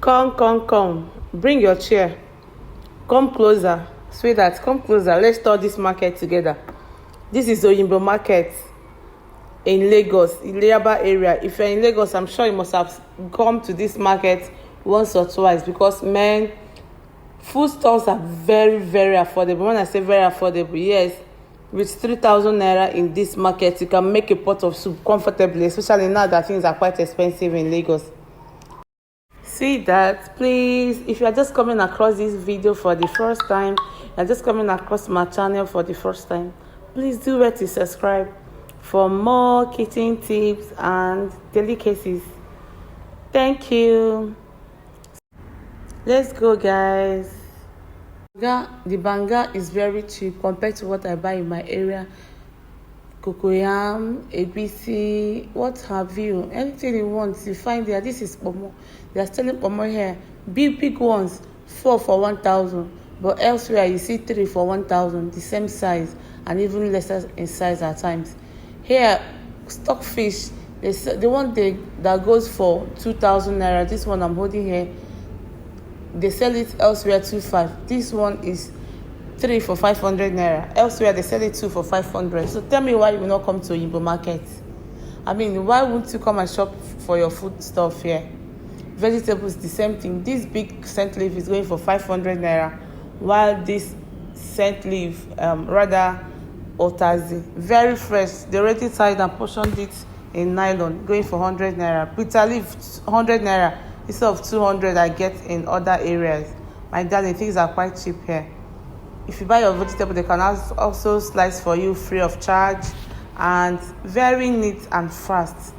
Come. Bring your chair. Come closer. Sweetheart, come closer. Let's tour this market together. This is Oyinbo market in Lagos, in yaba area. If you're in Lagos, I'm sure you must have come to this market once or twice because, man, food stalls are very, very affordable. When I say very affordable, yes, with 3,000 naira in this market, you can make a pot of soup comfortably, especially now that things are quite expensive in Lagos. See that, please, if you are just coming across this video for the first time, you're just coming across my channel for the first time, please do well to subscribe for more kitchen tips and delicacies. Thank you. Let's go, guys. The banga is very cheap compared to what I buy in my area. Cocoyam, ABC, what have you, anything you want, you find there. This is pomo. They are selling pomo here. Big ones, 4 for 1,000. But elsewhere, you see 3 for 1,000, the same size, and even lesser in size at times. Here, stockfish, the one that goes for 2,000 naira. This one I'm holding here, they sell it elsewhere 2,500. This one is 3 for 500 naira. Elsewhere they sell it 2 for 500. So tell me why you will not come to Oyinbo market. I mean, why won't you come and shop for your food stuff here? Vegetables, the same thing. This big scent leaf is going for 500 naira, while this scent leaf, rather otazi, very fresh. They already tied and portioned it in nylon, going for 100 naira. Bitter leaf, 100 naira instead of 200 I get in other areas. My darling, things are quite cheap here. If you buy your vegetable, they can also slice for you free of charge and very neat and fast.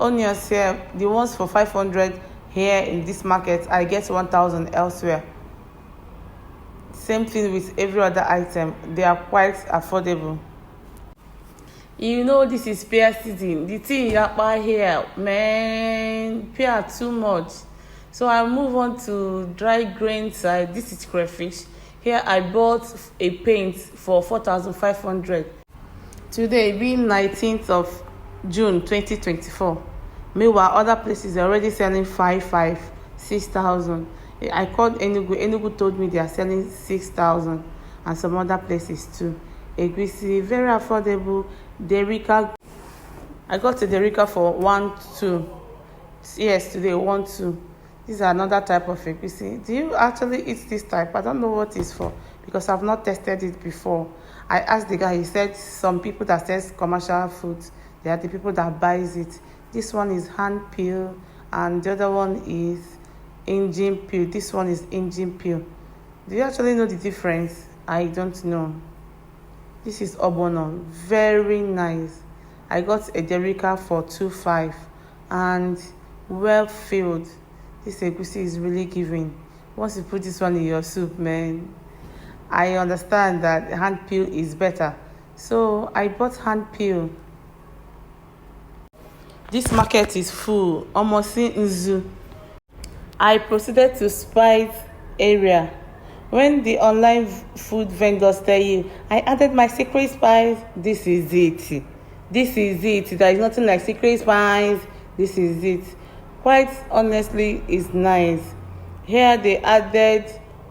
Onions here, the ones for 500 here in this market, I get 1,000 elsewhere. Same thing with every other item. They are quite affordable. You know this is pear season. The thing yapa here, man, pear too much. So I move on to dry grain side. This is crayfish. Here I bought a paint for 4,500. Today being 19th of June 2024. Meanwhile, other places are already selling 5,500, 6,000. I called Enugu. Enugu told me they are selling 6,000, and some other places too. Egusi, very affordable. Derika, I got a derika for 1,200. Yes, today 1,200. This is another type of egusi. Do you actually eat this type? I don't know what it's for because I've not tested it before. I asked the guy, he said some people that sells commercial food, they are the people that buys it. This one is hand peel and the other one is engine peel. This one is engine peel. Do you actually know the difference? I don't know. This is obono, very nice. I got a derika for 2,500 and well filled. This egusi is really giving. Once you put this one in your soup, man, I understand that hand peel is better. So I bought hand peel. This market is full, almost in Nzu. I proceeded to Spice area. When the online food vendors tell you, I added my secret spice, this is it. This is it. There is nothing like secret spice. This is it. Quite honestly, it's nice. Here they added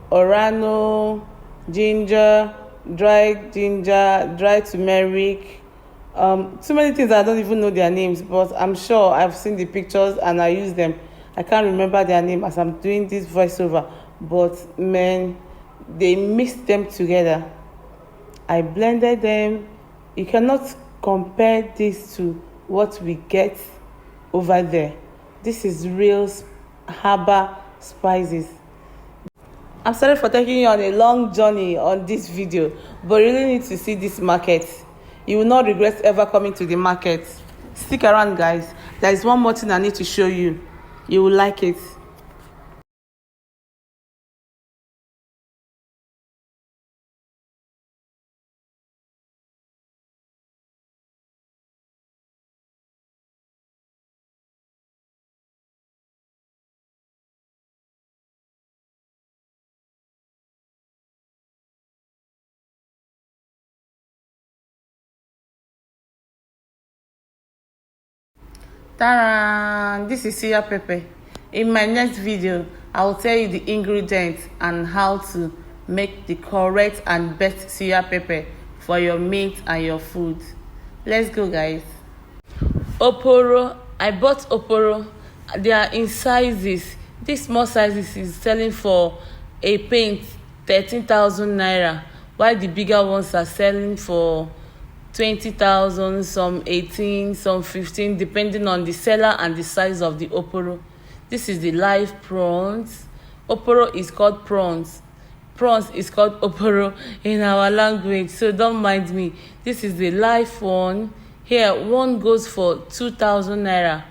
oregano, ginger, dried turmeric. So many things I don't even know their names, but I'm sure I've seen the pictures and I use them. I can't remember their name as I'm doing this voiceover, but man, they mixed them together. I blended them. You cannot compare this to what we get over there. This is real herbal spices. I'm sorry for taking you on a long journey on this video, but you really need to see this market. You will not regret ever coming to the market. Stick around, guys. There is one more thing I need to show you. You will like it. Ta-da! This is suya pepper. In my next video, I will tell you the ingredients and how to make the correct and best suya pepper for your meat and your food. Let's go, guys. Oporo. I bought oporo. They are in sizes. This small sizes is selling for a paint 13,000 naira, while the bigger ones are selling for 20,000, some 18, some 15, depending on the seller and the size of the oporo. This is the live prawns. Oporo is called prawns. Prawns is called oporo in our language, so don't mind me. This is the live one. Here, one goes for 2,000 naira.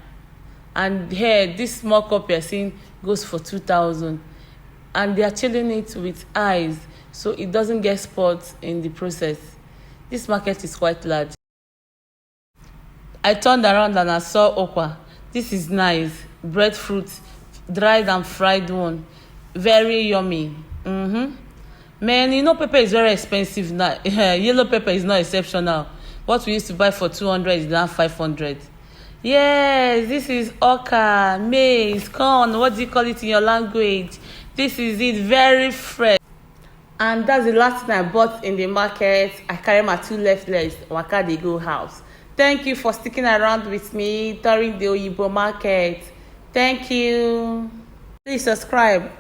And here, this small cup you're seeing goes for 2,000. And they are chilling it with ice, so it doesn't get spots in the process. This market is quite large. I turned around and I saw okwa. This is nice. Breadfruit, dried and fried one. Very yummy. Man, you know pepper is very expensive now. Yellow pepper is not exceptional. What we used to buy for 200 is now 500. Yes, this is oka, maize, corn. What do you call it in your language? This is it, very fresh. And that's the last thing I bought in the market. I carry my 2 left legs, waka dey go house. Thank you for sticking around with me during the Oyinbo market. Thank you. Please subscribe.